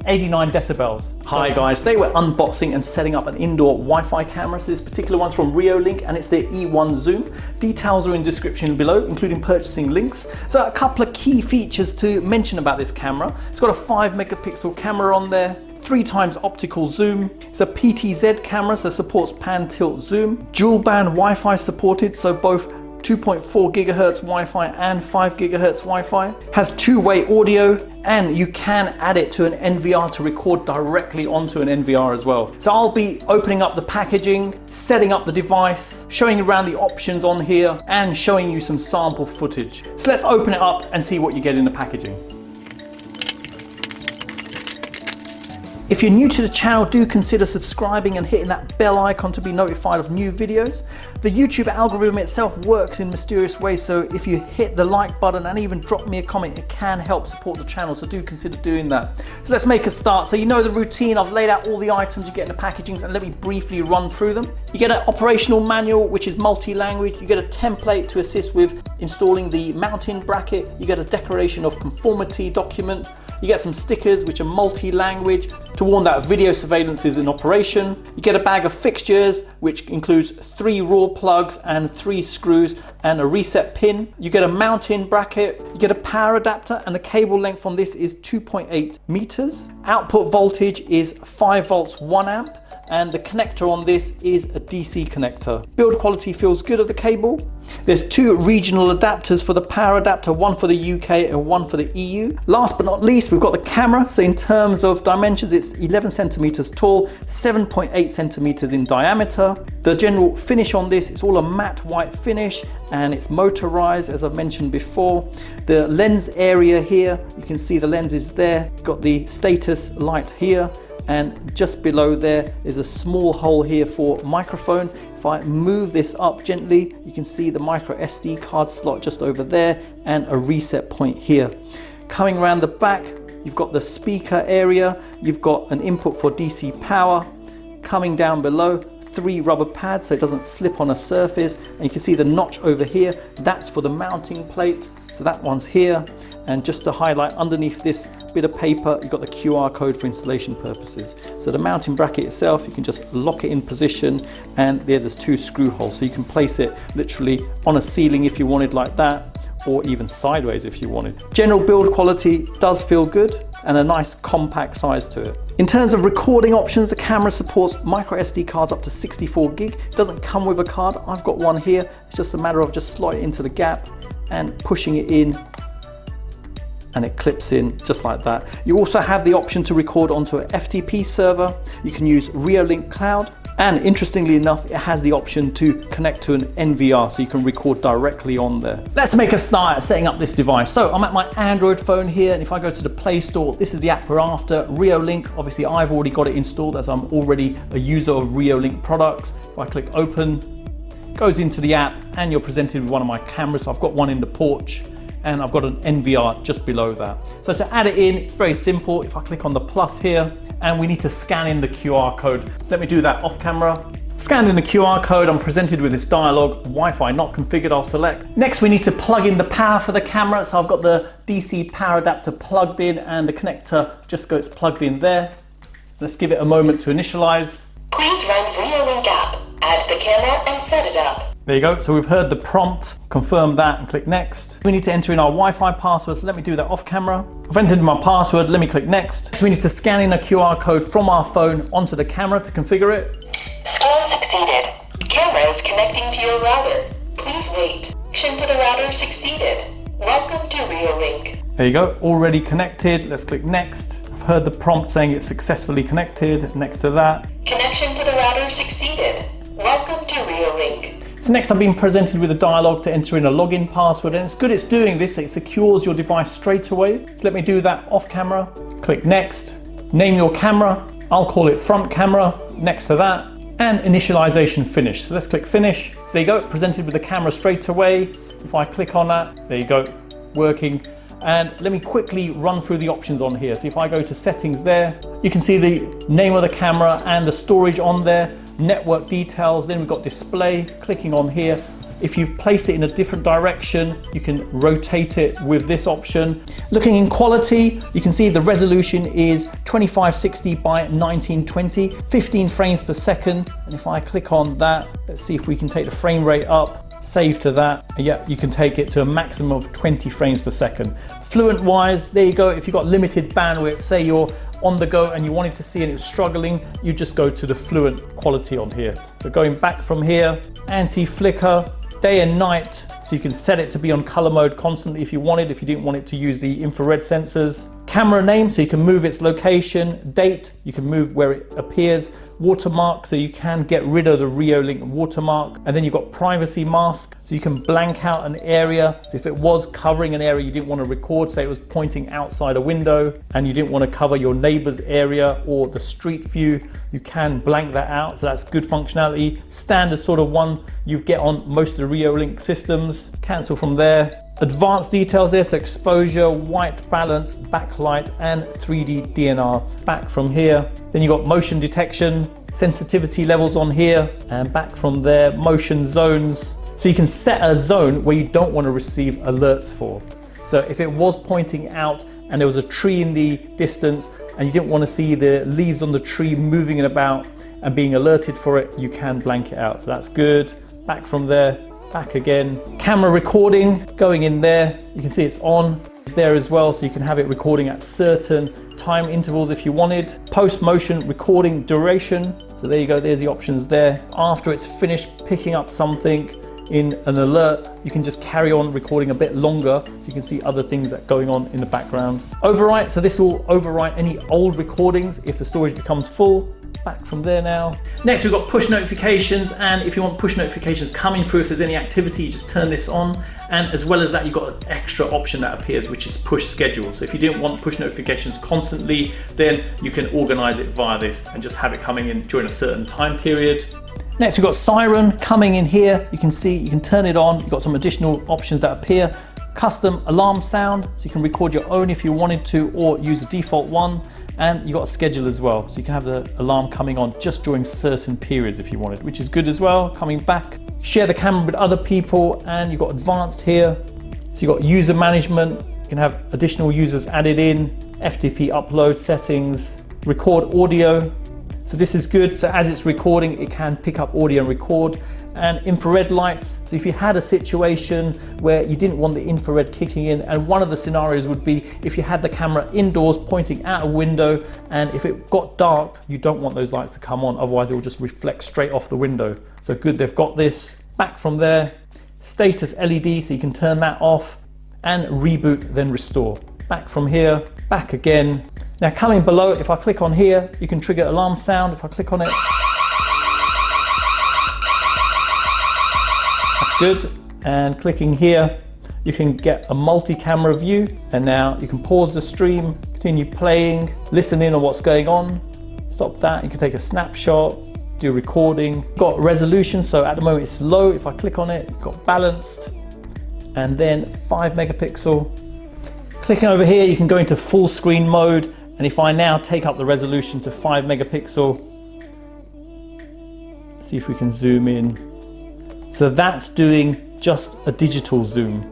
89 decibels. Hi guys, today we're unboxing and setting up an indoor Wi-Fi camera. So this particular one's from Reolink and it's their E1 Zoom. Details are in the description below, including purchasing links. So a couple of key features to mention about this camera. It's got a 5 megapixel camera on there, 3x optical zoom. It's a PTZ camera, so supports pan tilt zoom. Dual band Wi-Fi supported, so both 2.4 GHz Wi-Fi and 5 GHz Wi-Fi. Has two-way audio, and you can add it to an NVR to record directly onto an NVR as well. So I'll be opening up the packaging, setting up the device, showing you around the options on here, and showing you some sample footage. So let's open it up and see what you get in the packaging. If you're new to the channel, do consider subscribing and hitting that bell icon to be notified of new videos. The YouTube algorithm itself works in mysterious ways, so if you hit the like button and even drop me a comment, it can help support the channel, so do consider doing that. So let's make a start. So you know the routine, I've laid out all the items you get in the packaging, and let me briefly run through them. You get an operational manual, which is multi-language. You get a template to assist with installing the mounting bracket. You get a declaration of conformity document. You get some stickers, which are multi-language, to warn that video surveillance is in operation. You get a bag of fixtures, which includes 3 raw plugs and 3 screws and a reset pin. You get a mounting bracket. You get a power adapter, and the cable length on this is 2.8 meters. Output voltage is 5 volts, 1 amp. And the connector on this is a DC connector. Build quality feels good of the cable. There's 2 regional adapters for the power adapter, one for the UK and one for the EU. Last but not least, we've got the camera. So in terms of dimensions, it's 11 centimeters tall, 7.8 centimeters in diameter. The general finish on this is all a matte white finish, and it's motorized, as I've mentioned before. The lens area here, you can see the lens is there. Got the status light here. And just below there is a small hole here for microphone. If I move this up gently, you can see the micro SD card slot just over there and a reset point here. Coming around the back, you've got the speaker area. You've got an input for DC power. Coming down below, 3 rubber pads so it doesn't slip on a surface. And you can see the notch over here. That's for the mounting plate. So that one's here. And just to highlight, underneath this bit of paper, you've got the QR code for installation purposes. So the mounting bracket itself, you can just lock it in position, and there's 2 screw holes. So you can place it literally on a ceiling if you wanted like that, or even sideways if you wanted. General build quality does feel good, and a nice compact size to it. In terms of recording options, the camera supports micro SD cards up to 64 gig. It doesn't come with a card. I've got one here. It's just a matter of just slotting it into the gap and pushing it in, and it clips in just like that. You also have the option to record onto an FTP server. You can use Reolink Cloud, and interestingly enough, it has the option to connect to an NVR, so you can record directly on there. Let's make a start at setting up this device. So I'm at my Android phone here, and if I go to the Play Store, this is the app we're after, Reolink. Obviously I've already got it installed as I'm already a user of Reolink products. If I click open, it goes into the app, and you're presented with one of my cameras. So I've got one in the porch, and I've got an NVR just below that. So to add it in, it's very simple. If I click on the plus here, and we need to scan in the QR code. So let me do that off camera. Scanned in the QR code, I'm presented with this dialog, Wi-Fi not configured, I'll select. Next, we need to plug in the power for the camera. So I've got the DC power adapter plugged in, and the connector just goes plugged in there. Let's give it a moment to initialize. Please run Reolink app, add the camera and set it up. There you go, so we've heard the prompt, confirm that and click next. We need to enter in our Wi-Fi password, so let me do that off camera. I've entered my password, let me click next. So we need to scan in a QR code from our phone onto the camera to configure it. Scan succeeded. Camera is connecting to your router. Please wait. Connection to the router succeeded. Welcome to Reolink. There you go, already connected. Let's click next. I've heard the prompt saying it's successfully connected. Next to that. Connection to the router succeeded. Welcome to Reolink. So next I've been presented with a dialog to enter in a login password, and it's good it's doing this, it secures your device straight away. So let me do that off camera. Click next, name your camera, I'll call it front camera, next to that, and initialization finish. So let's click finish. So there you go, presented with the camera straight away. If I click on that, there you go, working. And let me quickly run through the options on here. So if I go to settings there, you can see the name of the camera and the storage on there, network details, then we've got display. Clicking on here If you've placed it in a different direction, you can rotate it with this option. Looking in quality, you can see the resolution is 2560 by 1920, 15 frames per second. And if I click on that, let's see if we can take the frame rate up. Save to that. Yeah, you can take it to a maximum of 20 frames per second. Fluent wise, there you go. If you've got limited bandwidth, say you're on the go and you wanted to see and it's struggling, you just go to the fluent quality on here. So going back from here, anti-flicker, day and night, so you can set it to be on color mode constantly if you wanted, if you didn't want it to use the infrared sensors. Camera name, so you can move its location. Date, you can move where it appears. Watermark, so you can get rid of the Reolink watermark. And then you've got privacy mask, so you can blank out an area. So if it was covering an area you didn't want to record, say it was pointing outside a window and you didn't want to cover your neighbor's area or the street view, you can blank that out. So that's good functionality. Standard sort of one you get on most of the Reolink systems. Cancel from there. Advanced details there, so exposure, white balance, backlight, and 3D DNR. Back from here, then you got motion detection, sensitivity levels on here, and back from there, motion zones. So you can set a zone where you don't want to receive alerts for. So if it was pointing out and there was a tree in the distance and you didn't want to see the leaves on the tree moving about and being alerted for it, you can blank it out. So that's good. Back from there, back again. Camera recording, going in there, you can see it's on. It's there as well, so you can have it recording at certain time intervals if you wanted. Post motion recording duration, so there you go, there's the options there. After it's finished picking up something in an alert, you can just carry on recording a bit longer so you can see other things that are going on in the background. Overwrite, so this will overwrite any old recordings if the storage becomes full. Back from there now. Next we've got push notifications, and if you want push notifications coming through if there's any activity, you just turn this on, and as well as that you've got an extra option that appears which is push schedule. So if you didn't want push notifications constantly, then you can organize it via this and just have it coming in during a certain time period. Next we've got Siren coming in here. You can see you can turn it on. You've got some additional options that appear. Custom alarm sound, so you can record your own if you wanted to or use the default one. And you've got a schedule as well, so you can have the alarm coming on just during certain periods if you wanted, which is good as well. Coming back, share the camera with other people, and you've got advanced here. So you've got user management, you can have additional users added in, FTP upload settings, record audio. So this is good, so as it's recording, it can pick up audio and record. And infrared lights, so if you had a situation where you didn't want the infrared kicking in, and one of the scenarios would be if you had the camera indoors pointing out a window, and if it got dark, you don't want those lights to come on, otherwise it will just reflect straight off the window. So good, they've got this. Back from there, status LED, so you can turn that off, and reboot, then restore. Back from here, back again. Now coming below, if I click on here, you can trigger alarm sound. If I click on it, that's good. And clicking here, you can get a multi-camera view. And now you can pause the stream, continue playing, listen in on what's going on. Stop that, you can take a snapshot, do recording. Got resolution, so at the moment it's low. If I click on it, got balanced. And then 5 megapixel. Clicking over here, you can go into full screen mode. And if I now take up the resolution to 5 megapixel, see if we can zoom in. So that's doing just a digital zoom,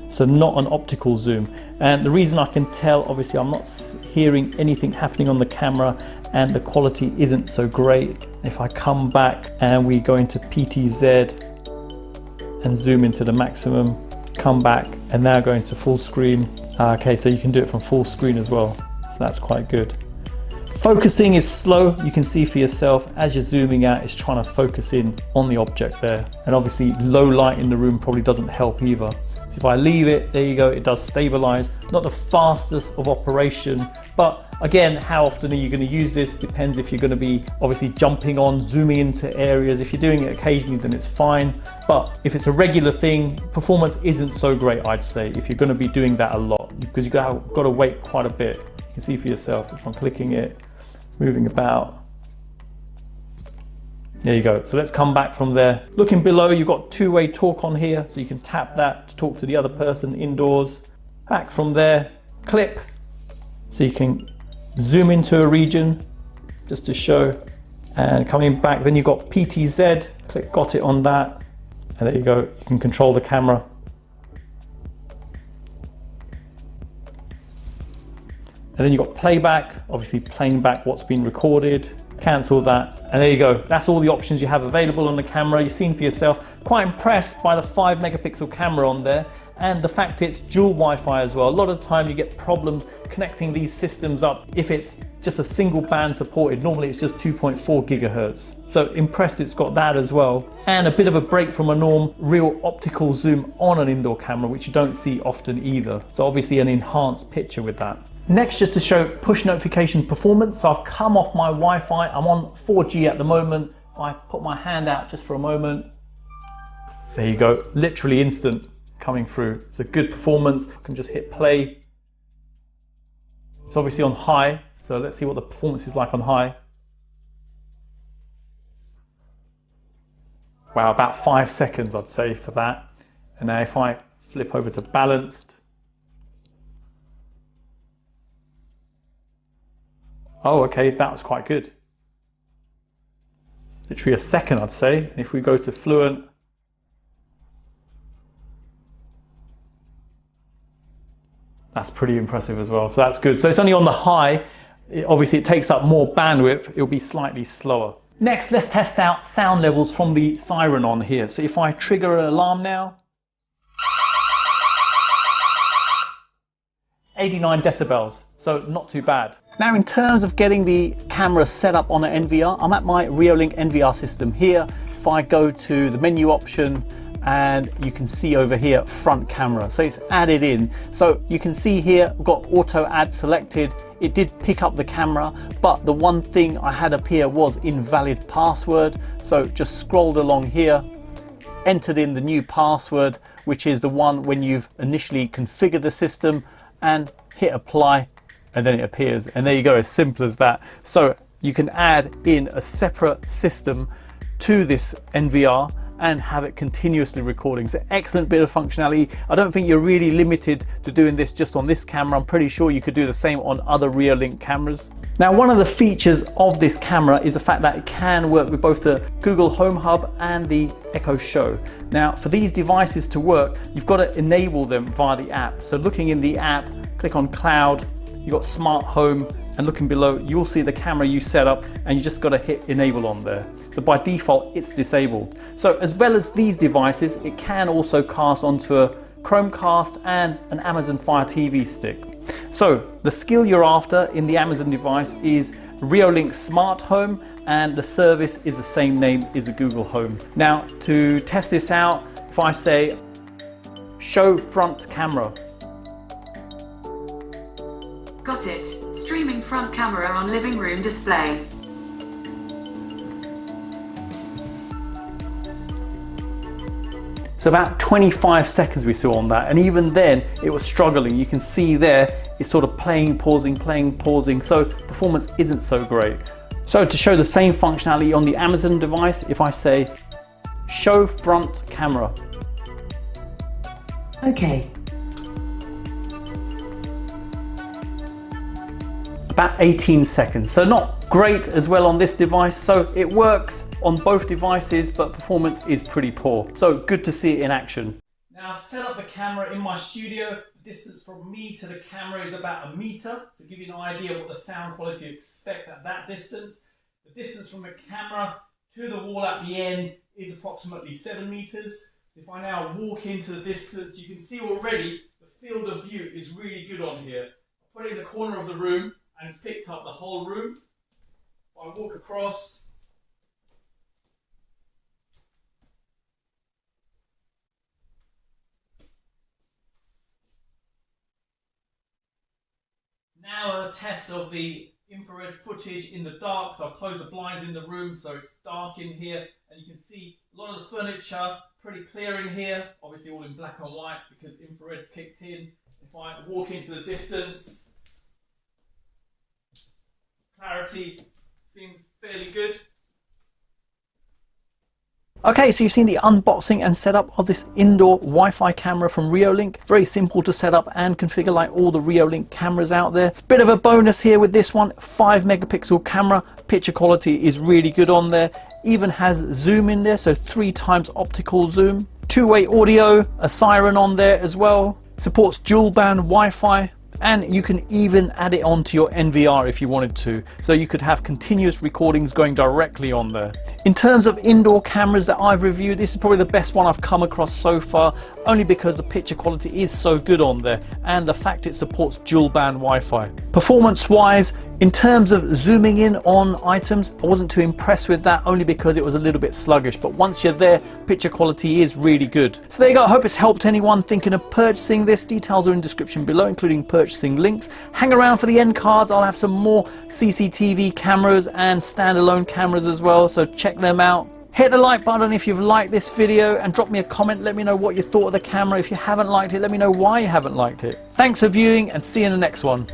so not an optical zoom. And the reason I can tell, obviously I'm not hearing anything happening on the camera and the quality isn't so great. If I come back and we go into PTZ and zoom into the maximum, come back and now go into full screen. Okay, so you can do it from full screen as well. So that's quite good. Focusing is slow, you can see for yourself as you're zooming out, it's trying to focus in on the object there. And obviously low light in the room probably doesn't help either. So if I leave it, there you go, it does stabilize. Not the fastest of operation, but again, how often are you going to use this? Depends if you're going to be obviously jumping on, zooming into areas. If you're doing it occasionally, then it's fine. But if it's a regular thing, performance isn't so great, I'd say, if you're going to be doing that a lot, because you've got to wait quite a bit. You can see for yourself if I'm clicking it, moving about. There you go. So let's come back from there. Looking below, you've got two-way talk on here, so you can tap that to talk to the other person indoors. Back from there, clip, so you can zoom into a region just to show. And coming back, then you've got PTZ, click got it on that. And there you go, you can control the camera. And then you've got playback, obviously playing back what's been recorded, cancel that, and there you go. That's all the options you have available on the camera. You've seen for yourself. Quite impressed by the 5 megapixel camera on there, and the fact it's dual Wi-Fi as well. A lot of the time you get problems connecting these systems up if it's just a single band supported. Normally it's just 2.4 gigahertz. So impressed it's got that as well. And a bit of a break from a real optical zoom on an indoor camera, which you don't see often either. So obviously an enhanced picture with that. Next, just to show push notification performance. So I've come off my Wi-Fi. I'm on 4G at the moment. If I put my hand out just for a moment, there you go, literally instant coming through. It's a good performance. I can just hit play. It's obviously on high, so let's see what the performance is like on high. Wow, about 5 seconds I'd say for that. And now if I flip over to balanced, oh, okay, that was quite good. Literally a second, I'd say. If we go to fluent, that's pretty impressive as well. So that's good. So it's only on the high. Obviously, it takes up more bandwidth. It'll be slightly slower. Next, let's test out sound levels from the Siren on here. So if I trigger an alarm now, 89 decibels. So not too bad. Now in terms of getting the camera set up on an NVR, I'm at my Reolink NVR system here. If I go to the menu option, and you can see over here front camera, so it's added in. So you can see here I've got auto add selected. It did pick up the camera, but the one thing I had up here was invalid password. So just scrolled along here, entered in the new password, which is the one when you've initially configured the system, and hit apply, and then it appears. And there you go, as simple as that. So you can add in a separate system to this NVR and have it continuously recording. It's an excellent bit of functionality. I don't think you're really limited to doing this just on this camera. I'm pretty sure you could do the same on other Reolink cameras. Now, one of the features of this camera is the fact that it can work with both the Google Home Hub and the Echo Show. Now, for these devices to work, you've got to enable them via the app. So looking in the app, click on Cloud, you've got Smart Home, and looking below, you'll see the camera you set up, and you just got to hit enable on there. So by default, it's disabled. So as well as these devices, it can also cast onto a Chromecast and an Amazon Fire TV stick. So the skill you're after in the Amazon device is Reolink Smart Home, and the service is the same name as the Google Home. Now to test this out, if I say show front camera. Got it. Streaming front camera on living room display. So about 25 seconds we saw on that, and even then it was struggling. You can see there it's sort of playing, pausing, so performance isn't so great. So to show the same functionality on the Amazon device, if I say show front camera. Okay. About 18 seconds, so not great as well on this device. So it works on both devices, but performance is pretty poor. So good to see it in action. Now I've set up the camera in my studio. The distance from me to the camera is about 1 meter. To give you an idea of what the sound quality you expect at that distance. The distance from the camera to the wall at the end is approximately 7 meters. If I now walk into the distance, you can see already the field of view is really good on here. I put it in the corner of the room, and it's picked up the whole room. If I walk across, now a test of the infrared footage in the dark. So I've closed the blinds in the room, so it's dark in here, and you can see a lot of the furniture pretty clear in here, obviously all in black and white because infrared's kicked in. If I walk into the distance, clarity seems fairly good. Okay, so you've seen the unboxing and setup of this indoor Wi-Fi camera from Reolink. Very simple to set up and configure like all the Reolink cameras out there. Bit of a bonus here with this one, 5 megapixel camera. Picture quality is really good on there. even has zoom in there, so 3 times optical zoom, 2-way audio, a Siren on there as well, supports dual band Wi-Fi, and you can even add it onto your NVR if you wanted to, so you could have continuous recordings going directly on there. In terms of indoor cameras that I've reviewed, this is probably the best one I've come across so far, only because the picture quality is so good on there and the fact it supports dual band Wi-Fi. Performance wise, in terms of zooming in on items, I wasn't too impressed with that, only because it was a little bit sluggish, but once you're there, picture quality is really good. So there you go. I hope it's helped anyone thinking of purchasing this. Details are in the description below, including purchasing links. Hang around for the end cards. I'll have some more CCTV cameras and standalone cameras as well, so check them out. Hit the like button if you've liked this video and drop me a comment. Let me know what you thought of the camera. If you haven't liked it, let me know why you haven't liked it. Thanks for viewing and see you in the next one.